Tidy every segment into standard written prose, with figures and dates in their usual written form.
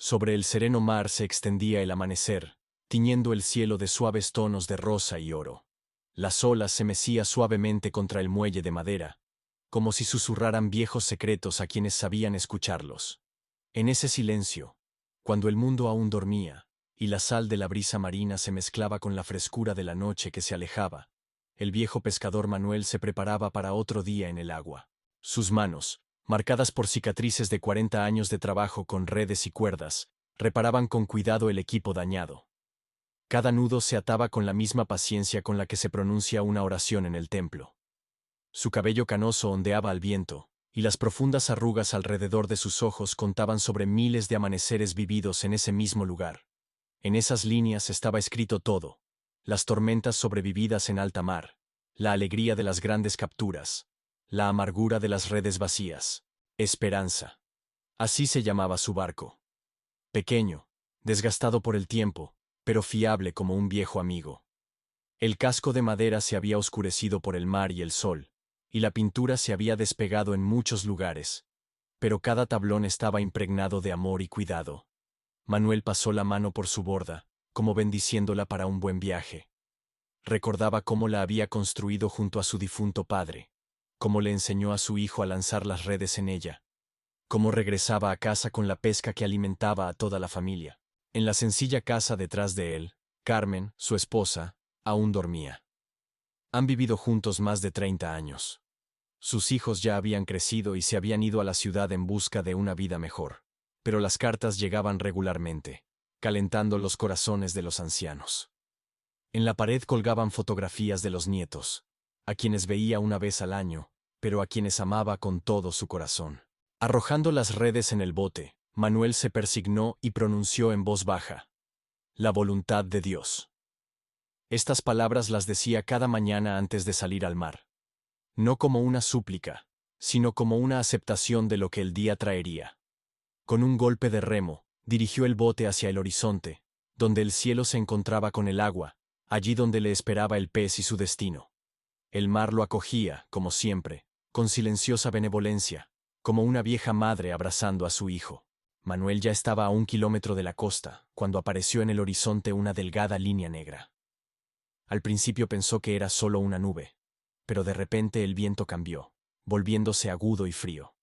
Sobre el sereno mar se extendía el amanecer, tiñendo el cielo de suaves tonos de rosa y oro. Las olas se mecían suavemente contra el muelle de madera, como si susurraran viejos secretos a quienes sabían escucharlos. En ese silencio, cuando el mundo aún dormía, y la sal de la brisa marina se mezclaba con la frescura de la noche que se alejaba, el viejo pescador Manuel se preparaba para otro día en el agua. Sus manos, marcadas por cicatrices de 40 años de trabajo con redes y cuerdas, reparaban con cuidado el equipo dañado. Cada nudo se ataba con la misma paciencia con la que se pronuncia una oración en el templo. Su cabello canoso ondeaba al viento, y las profundas arrugas alrededor de sus ojos contaban sobre miles de amaneceres vividos en ese mismo lugar. En esas líneas estaba escrito todo: las tormentas sobrevividas en alta mar, la alegría de las grandes capturas, la amargura de las redes vacías, Esperanza. Así se llamaba su barco. Pequeño, desgastado por el tiempo, pero fiable como un viejo amigo. El casco de madera se había oscurecido por el mar y el sol, y la pintura se había despegado en muchos lugares, pero cada tablón estaba impregnado de amor y cuidado. Manuel pasó la mano por su borda, como bendiciéndola para un buen viaje. Recordaba cómo la había construido junto a su difunto padre, cómo le enseñó a su hijo a lanzar las redes en ella, cómo regresaba a casa con la pesca que alimentaba a toda la familia. En la sencilla casa detrás de él, Carmen, su esposa, aún dormía. Han vivido juntos más de 30 años. Sus hijos ya habían crecido y se habían ido a la ciudad en busca de una vida mejor, pero las cartas llegaban regularmente, calentando los corazones de los ancianos. En la pared colgaban fotografías de los nietos, a quienes veía una vez al año, pero a quienes amaba con todo su corazón. Arrojando las redes en el bote, Manuel se persignó y pronunció en voz baja: la voluntad de Dios. Estas palabras las decía cada mañana antes de salir al mar. No como una súplica, sino como una aceptación de lo que el día traería. Con un golpe de remo, dirigió el bote hacia el horizonte, donde el cielo se encontraba con el agua, allí donde le esperaba el pez y su destino. El mar lo acogía, como siempre, con silenciosa benevolencia, como una vieja madre abrazando a su hijo. Manuel ya estaba a 1 kilómetro de la costa, cuando apareció en el horizonte una delgada línea negra. Al principio pensó que era solo una nube, pero de repente el viento cambió, volviéndose agudo y frío.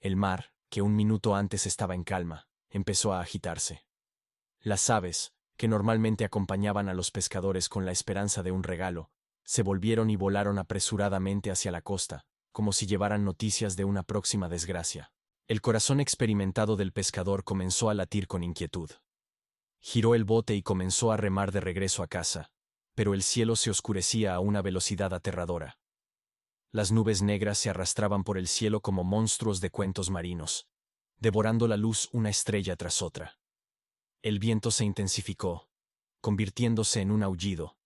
El mar, que un minuto antes estaba en calma, empezó a agitarse. Las aves, que normalmente acompañaban a los pescadores con la esperanza de un regalo, se volvieron y volaron apresuradamente hacia la costa, como si llevaran noticias de una próxima desgracia. El corazón experimentado del pescador comenzó a latir con inquietud. Giró el bote y comenzó a remar de regreso a casa, pero el cielo se oscurecía a una velocidad aterradora. Las nubes negras se arrastraban por el cielo como monstruos de cuentos marinos, devorando la luz una estrella tras otra. El viento se intensificó, convirtiéndose en un aullido,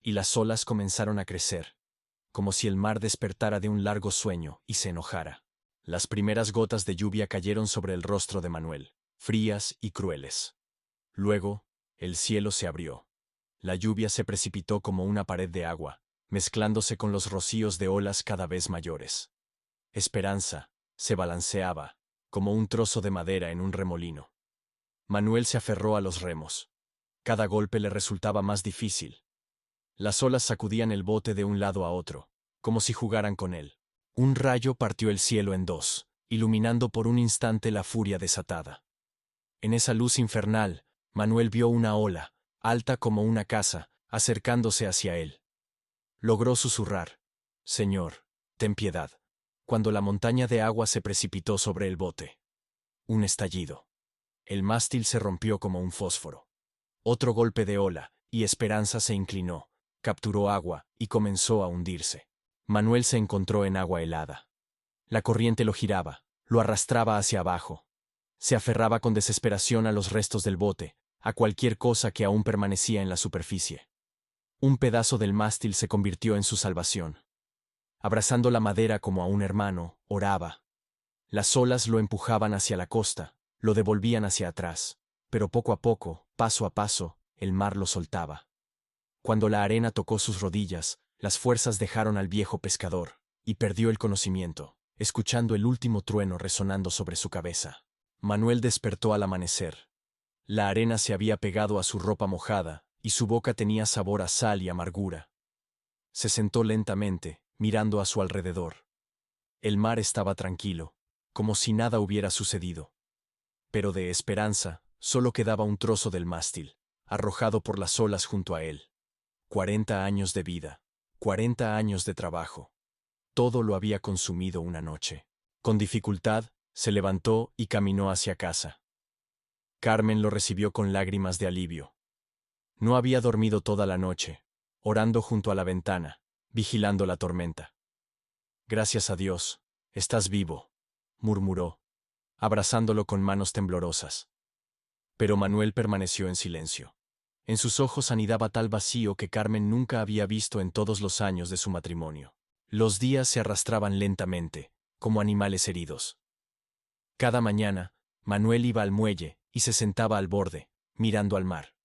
y las olas comenzaron a crecer, como si el mar despertara de un largo sueño y se enojara. Las primeras gotas de lluvia cayeron sobre el rostro de Manuel, frías y crueles. Luego, el cielo se abrió. La lluvia se precipitó como una pared de agua, mezclándose con los rocíos de olas cada vez mayores. Esperanza se balanceaba, como un trozo de madera en un remolino. Manuel se aferró a los remos. Cada golpe le resultaba más difícil. Las olas sacudían el bote de un lado a otro, como si jugaran con él. Un rayo partió el cielo en dos, iluminando por un instante la furia desatada. En esa luz infernal, Manuel vio una ola, alta como una casa, acercándose hacia él. Logró susurrar: «Señor, ten piedad», cuando la montaña de agua se precipitó sobre el bote. Un estallido. El mástil se rompió como un fósforo. Otro golpe de ola, y Esperanza se inclinó, capturó agua y comenzó a hundirse. Manuel se encontró en agua helada. La corriente lo giraba, lo arrastraba hacia abajo. Se aferraba con desesperación a los restos del bote, a cualquier cosa que aún permanecía en la superficie. Un pedazo del mástil se convirtió en su salvación. Abrazando la madera como a un hermano, oraba. Las olas lo empujaban hacia la costa, lo devolvían hacia atrás, pero poco a poco, paso a paso, el mar lo soltaba. Cuando la arena tocó sus rodillas, las fuerzas dejaron al viejo pescador, y perdió el conocimiento, escuchando el último trueno resonando sobre su cabeza. Manuel despertó al amanecer. La arena se había pegado a su ropa mojada, y su boca tenía sabor a sal y amargura. Se sentó lentamente, mirando a su alrededor. El mar estaba tranquilo, como si nada hubiera sucedido. Pero de esperanza, solo quedaba un trozo del mástil, arrojado por las olas junto a él. 40 años de vida, 40 años de trabajo. Todo lo había consumido una noche. Con dificultad, se levantó y caminó hacia casa. Carmen lo recibió con lágrimas de alivio. No había dormido toda la noche, orando junto a la ventana, vigilando la tormenta. Gracias a Dios, estás vivo, murmuró, abrazándolo con manos temblorosas. Pero Manuel permaneció en silencio. En sus ojos anidaba tal vacío que Carmen nunca había visto en todos los años de su matrimonio. Los días se arrastraban lentamente, como animales heridos. Cada mañana, Manuel iba al muelle y se sentaba al borde, mirando al mar.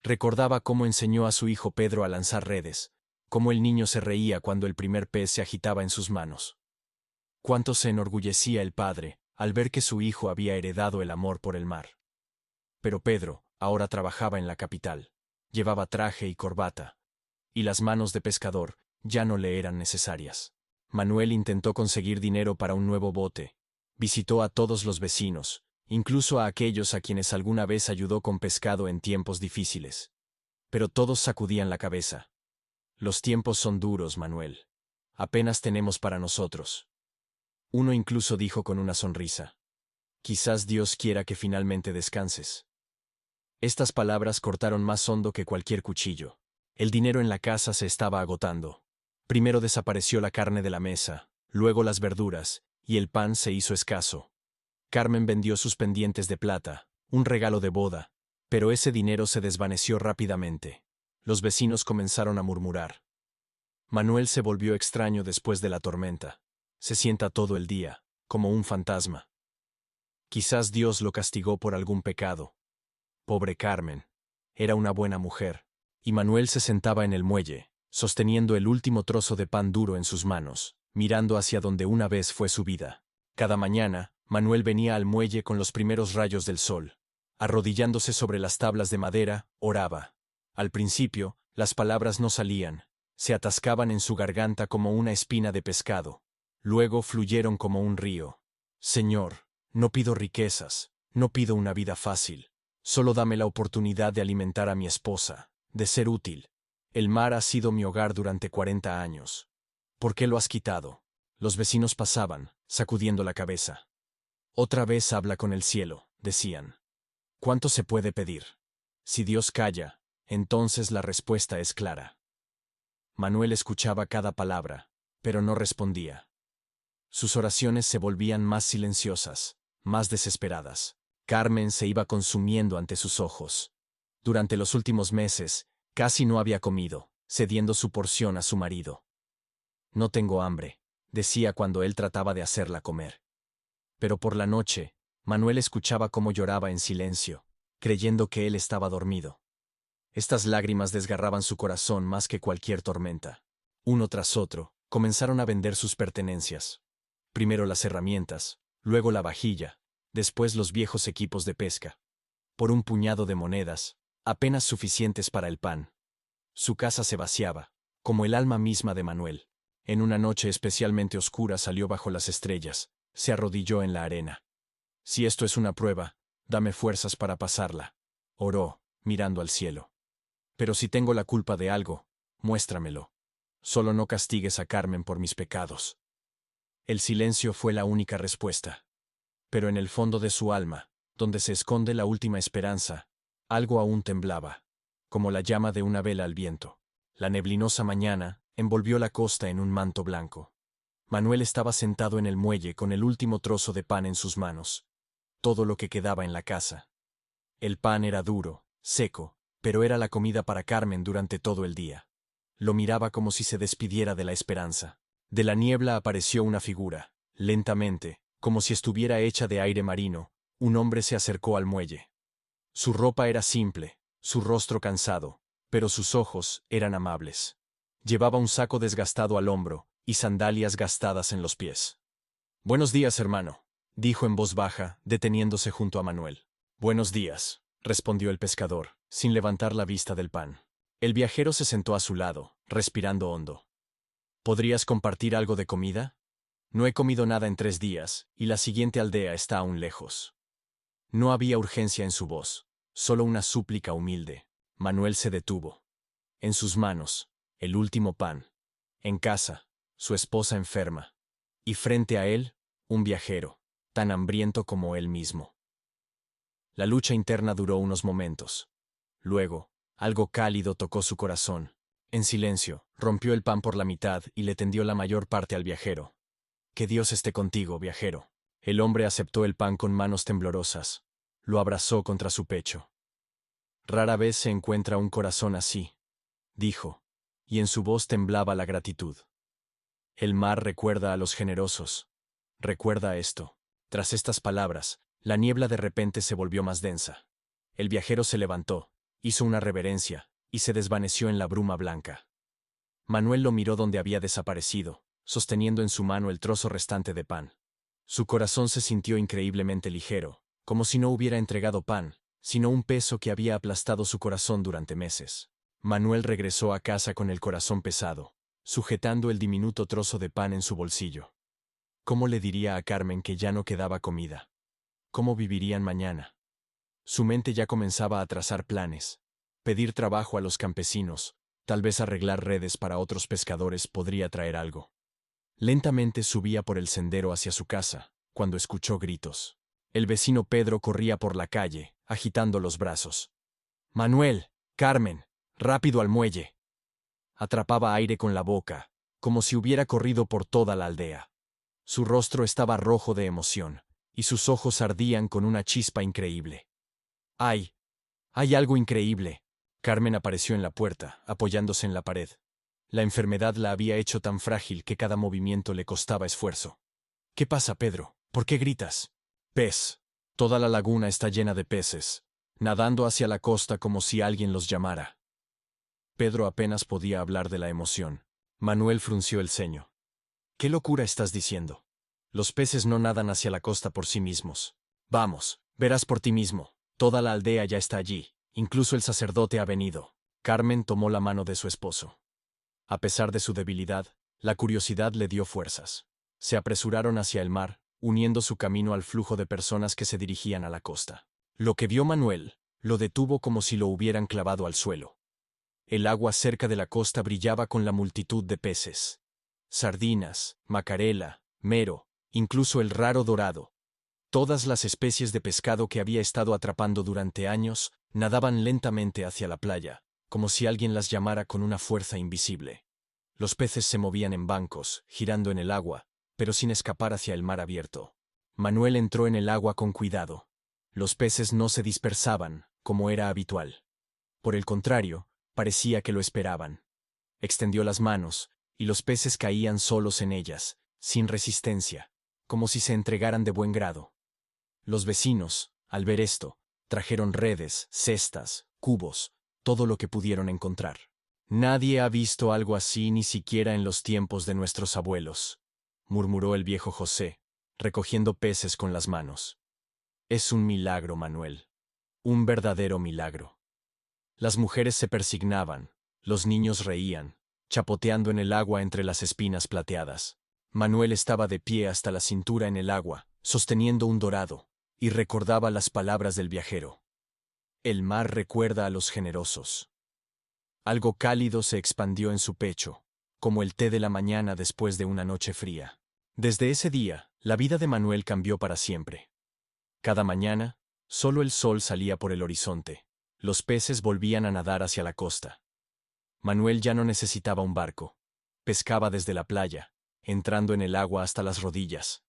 Recordaba cómo enseñó a su hijo Pedro a lanzar redes, cómo el niño se reía cuando el primer pez se agitaba en sus manos. Cuánto se enorgullecía el padre al ver que su hijo había heredado el amor por el mar. Pero Pedro ahora trabajaba en la capital, llevaba traje y corbata, y las manos de pescador ya no le eran necesarias. Manuel intentó conseguir dinero para un nuevo bote, visitó a todos los vecinos, incluso a aquellos a quienes alguna vez ayudó con pescado en tiempos difíciles. Pero todos sacudían la cabeza. Los tiempos son duros, Manuel. Apenas tenemos para nosotros. Uno incluso dijo con una sonrisa: quizás Dios quiera que finalmente descanses. Estas palabras cortaron más hondo que cualquier cuchillo. El dinero en la casa se estaba agotando. Primero desapareció la carne de la mesa, luego las verduras, y el pan se hizo escaso. Carmen vendió sus pendientes de plata, un regalo de boda, pero ese dinero se desvaneció rápidamente. Los vecinos comenzaron a murmurar. Manuel se volvió extraño después de la tormenta. Se sienta todo el día, como un fantasma. Quizás Dios lo castigó por algún pecado. Pobre Carmen. Era una buena mujer. Y Manuel se sentaba en el muelle, sosteniendo el último trozo de pan duro en sus manos, mirando hacia donde una vez fue su vida. Cada mañana, Manuel venía al muelle con los primeros rayos del sol. Arrodillándose sobre las tablas de madera, oraba. Al principio, las palabras no salían, se atascaban en su garganta como una espina de pescado. Luego fluyeron como un río. Señor, no pido riquezas, no pido una vida fácil. Solo dame la oportunidad de alimentar a mi esposa, de ser útil. El mar ha sido mi hogar durante 40 años. ¿Por qué lo has quitado? Los vecinos pasaban, sacudiendo la cabeza. Otra vez habla con el cielo, decían. ¿Cuánto se puede pedir? Si Dios calla, entonces la respuesta es clara. Manuel escuchaba cada palabra, pero no respondía. Sus oraciones se volvían más silenciosas, más desesperadas. Carmen se iba consumiendo ante sus ojos. Durante los últimos meses, casi no había comido, cediendo su porción a su marido. No tengo hambre, decía cuando él trataba de hacerla comer. Pero por la noche, Manuel escuchaba cómo lloraba en silencio, creyendo que él estaba dormido. Estas lágrimas desgarraban su corazón más que cualquier tormenta. Uno tras otro, comenzaron a vender sus pertenencias. Primero las herramientas, luego la vajilla, después los viejos equipos de pesca. Por un puñado de monedas, apenas suficientes para el pan. Su casa se vaciaba, como el alma misma de Manuel. En una noche especialmente oscura salió bajo las estrellas, se arrodilló en la arena. Si esto es una prueba, dame fuerzas para pasarla, oró, mirando al cielo. Pero si tengo la culpa de algo, muéstramelo. Solo no castigues a Carmen por mis pecados. El silencio fue la única respuesta. Pero en el fondo de su alma, donde se esconde la última esperanza, algo aún temblaba, como la llama de una vela al viento. La neblinosa mañana envolvió la costa en un manto blanco. Manuel estaba sentado en el muelle con el último trozo de pan en sus manos. Todo lo que quedaba en la casa. El pan era duro, seco, pero era la comida para Carmen durante todo el día. Lo miraba como si se despidiera de la esperanza. De la niebla apareció una figura. Lentamente, como si estuviera hecha de aire marino, un hombre se acercó al muelle. Su ropa era simple, su rostro cansado, pero sus ojos eran amables. Llevaba un saco desgastado al hombro y sandalias gastadas en los pies. «Buenos días, hermano», dijo en voz baja, deteniéndose junto a Manuel. Buenos días, respondió el pescador, sin levantar la vista del pan. El viajero se sentó a su lado, respirando hondo. ¿Podrías compartir algo de comida? No he comido nada en 3 días, y la siguiente aldea está aún lejos. No había urgencia en su voz, solo una súplica humilde. Manuel se detuvo. En sus manos, el último pan. En casa, su esposa enferma. Y frente a él, un viajero, tan hambriento como él mismo. La lucha interna duró unos momentos. Luego, algo cálido tocó su corazón. En silencio, rompió el pan por la mitad y le tendió la mayor parte al viajero. Que Dios esté contigo, viajero. El hombre aceptó el pan con manos temblorosas. Lo abrazó contra su pecho. Rara vez se encuentra un corazón así, dijo, y en su voz temblaba la gratitud. El mar recuerda a los generosos. Recuerda esto. Tras estas palabras, la niebla de repente se volvió más densa. El viajero se levantó, hizo una reverencia, y se desvaneció en la bruma blanca. Manuel lo miró donde había desaparecido, sosteniendo en su mano el trozo restante de pan. Su corazón se sintió increíblemente ligero, como si no hubiera entregado pan, sino un peso que había aplastado su corazón durante meses. Manuel regresó a casa con el corazón pesado, sujetando el diminuto trozo de pan en su bolsillo. ¿Cómo le diría a Carmen que ya no quedaba comida? ¿Cómo vivirían mañana? Su mente ya comenzaba a trazar planes. Pedir trabajo a los campesinos, tal vez arreglar redes para otros pescadores podría traer algo. Lentamente subía por el sendero hacia su casa, cuando escuchó gritos. El vecino Pedro corría por la calle, agitando los brazos. Manuel, Carmen, rápido al muelle. Atrapaba aire con la boca, como si hubiera corrido por toda la aldea. Su rostro estaba rojo de emoción, y sus ojos ardían con una chispa increíble. ¡Ay! ¡Hay algo increíble! Carmen apareció en la puerta, apoyándose en la pared. La enfermedad la había hecho tan frágil que cada movimiento le costaba esfuerzo. ¿Qué pasa, Pedro? ¿Por qué gritas? Pez. Toda la laguna está llena de peces, nadando hacia la costa como si alguien los llamara. Pedro apenas podía hablar de la emoción. Manuel frunció el ceño. ¿Qué locura estás diciendo? Los peces no nadan hacia la costa por sí mismos. Vamos, verás por ti mismo. Toda la aldea ya está allí. Incluso el sacerdote ha venido. Carmen tomó la mano de su esposo. A pesar de su debilidad, la curiosidad le dio fuerzas. Se apresuraron hacia el mar, uniendo su camino al flujo de personas que se dirigían a la costa. Lo que vio Manuel lo detuvo como si lo hubieran clavado al suelo. El agua cerca de la costa brillaba con la multitud de peces. Sardinas, macarela, mero, incluso el raro dorado. Todas las especies de pescado que había estado atrapando durante años nadaban lentamente hacia la playa, como si alguien las llamara con una fuerza invisible. Los peces se movían en bancos, girando en el agua, pero sin escapar hacia el mar abierto. Manuel entró en el agua con cuidado. Los peces no se dispersaban, como era habitual. Por el contrario, parecía que lo esperaban. Extendió las manos, y los peces caían solos en ellas, sin resistencia, como si se entregaran de buen grado. Los vecinos, al ver esto, trajeron redes, cestas, cubos, todo lo que pudieron encontrar. Nadie ha visto algo así ni siquiera en los tiempos de nuestros abuelos, murmuró el viejo José, recogiendo peces con las manos. Es un milagro, Manuel. Un verdadero milagro. Las mujeres se persignaban, los niños reían, chapoteando en el agua entre las espinas plateadas. Manuel estaba de pie hasta la cintura en el agua, sosteniendo un dorado, y recordaba las palabras del viajero. El mar recuerda a los generosos. Algo cálido se expandió en su pecho, como el té de la mañana después de una noche fría. Desde ese día, la vida de Manuel cambió para siempre. Cada mañana, solo el sol salía por el horizonte. Los peces volvían a nadar hacia la costa. Manuel ya no necesitaba un barco. Pescaba desde la playa, entrando en el agua hasta las rodillas.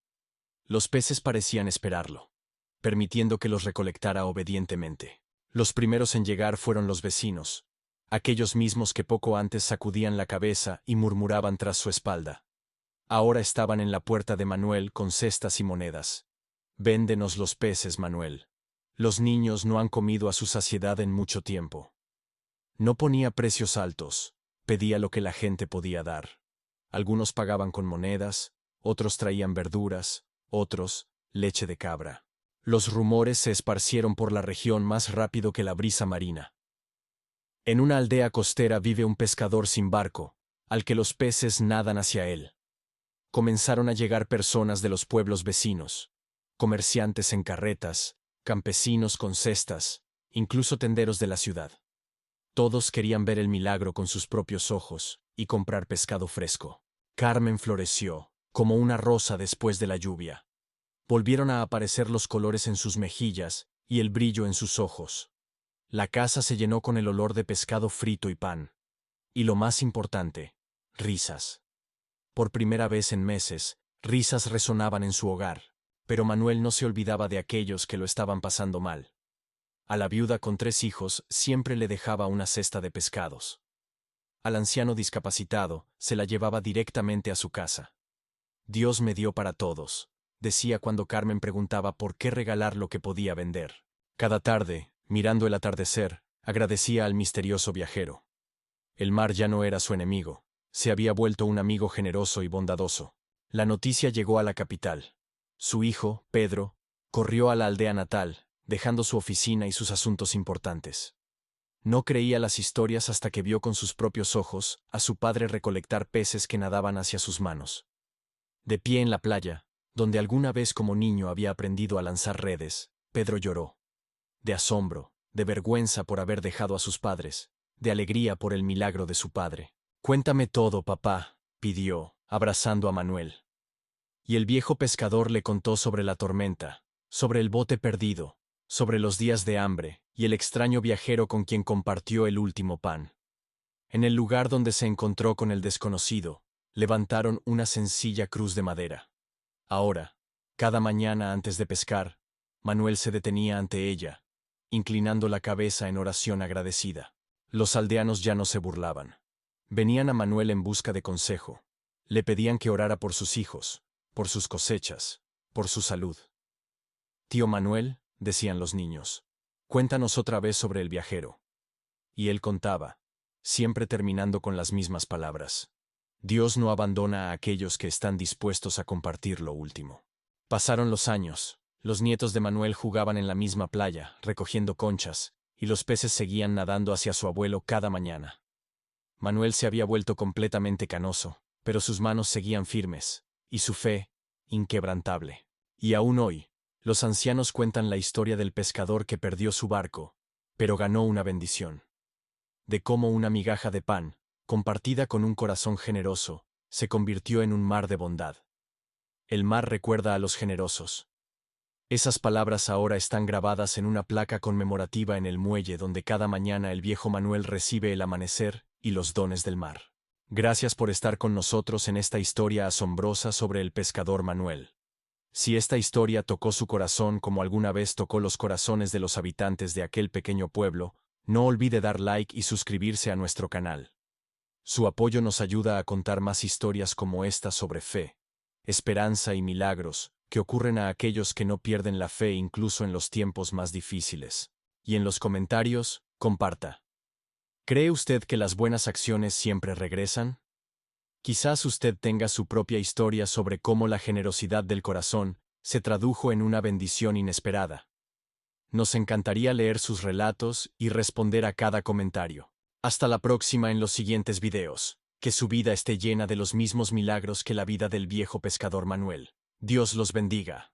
Los peces parecían esperarlo, permitiendo que los recolectara obedientemente. Los primeros en llegar fueron los vecinos, aquellos mismos que poco antes sacudían la cabeza y murmuraban tras su espalda. Ahora estaban en la puerta de Manuel con cestas y monedas. Véndenos los peces, Manuel. Los niños no han comido a su saciedad en mucho tiempo. No ponía precios altos, pedía lo que la gente podía dar. Algunos pagaban con monedas, otros traían verduras, otros, leche de cabra. Los rumores se esparcieron por la región más rápido que la brisa marina. En una aldea costera vive un pescador sin barco, al que los peces nadan hacia él. Comenzaron a llegar personas de los pueblos vecinos, comerciantes en carretas, campesinos con cestas, incluso tenderos de la ciudad. Todos querían ver el milagro con sus propios ojos y comprar pescado fresco. Carmen floreció, como una rosa después de la lluvia. Volvieron a aparecer los colores en sus mejillas y el brillo en sus ojos. La casa se llenó con el olor de pescado frito y pan. Y lo más importante, risas. Por primera vez en meses, risas resonaban en su hogar, pero Manuel no se olvidaba de aquellos que lo estaban pasando mal. A la viuda con 3 hijos siempre le dejaba una cesta de pescados. Al anciano discapacitado se la llevaba directamente a su casa. Dios me dio para todos, decía cuando Carmen preguntaba por qué regalar lo que podía vender. Cada tarde, mirando el atardecer, agradecía al misterioso viajero. El mar ya no era su enemigo, se había vuelto un amigo generoso y bondadoso. La noticia llegó a la capital. Su hijo, Pedro, corrió a la aldea natal, dejando su oficina y sus asuntos importantes. No creía las historias hasta que vio con sus propios ojos a su padre recolectar peces que nadaban hacia sus manos. De pie en la playa, donde alguna vez como niño había aprendido a lanzar redes, Pedro lloró. De asombro, de vergüenza por haber dejado a sus padres, de alegría por el milagro de su padre. «Cuéntame todo, papá», pidió, abrazando a Manuel. Y el viejo pescador le contó sobre la tormenta, sobre el bote perdido, sobre los días de hambre y el extraño viajero con quien compartió el último pan. En el lugar donde se encontró con el desconocido, levantaron una sencilla cruz de madera. Ahora, cada mañana antes de pescar, Manuel se detenía ante ella, inclinando la cabeza en oración agradecida. Los aldeanos ya no se burlaban. Venían a Manuel en busca de consejo. Le pedían que orara por sus hijos, por sus cosechas, por su salud. «Tío Manuel», decían los niños, «cuéntanos otra vez sobre el viajero». Y él contaba, siempre terminando con las mismas palabras. Dios no abandona a aquellos que están dispuestos a compartir lo último. Pasaron los años, los nietos de Manuel jugaban en la misma playa, recogiendo conchas, y los peces seguían nadando hacia su abuelo cada mañana. Manuel se había vuelto completamente canoso, pero sus manos seguían firmes, y su fe, inquebrantable. Y aún hoy, los ancianos cuentan la historia del pescador que perdió su barco, pero ganó una bendición. De cómo una migaja de pan, compartida con un corazón generoso, se convirtió en un mar de bondad. El mar recuerda a los generosos. Esas palabras ahora están grabadas en una placa conmemorativa en el muelle donde cada mañana el viejo Manuel recibe el amanecer y los dones del mar. Gracias por estar con nosotros en esta historia asombrosa sobre el pescador Manuel. Si esta historia tocó su corazón como alguna vez tocó los corazones de los habitantes de aquel pequeño pueblo, no olvide dar like y suscribirse a nuestro canal. Su apoyo nos ayuda a contar más historias como esta sobre fe, esperanza y milagros que ocurren a aquellos que no pierden la fe incluso en los tiempos más difíciles. Y en los comentarios, comparta. ¿Cree usted que las buenas acciones siempre regresan? Quizás usted tenga su propia historia sobre cómo la generosidad del corazón se tradujo en una bendición inesperada. Nos encantaría leer sus relatos y responder a cada comentario. Hasta la próxima en los siguientes videos. Que su vida esté llena de los mismos milagros que la vida del viejo pescador Manuel. Dios los bendiga.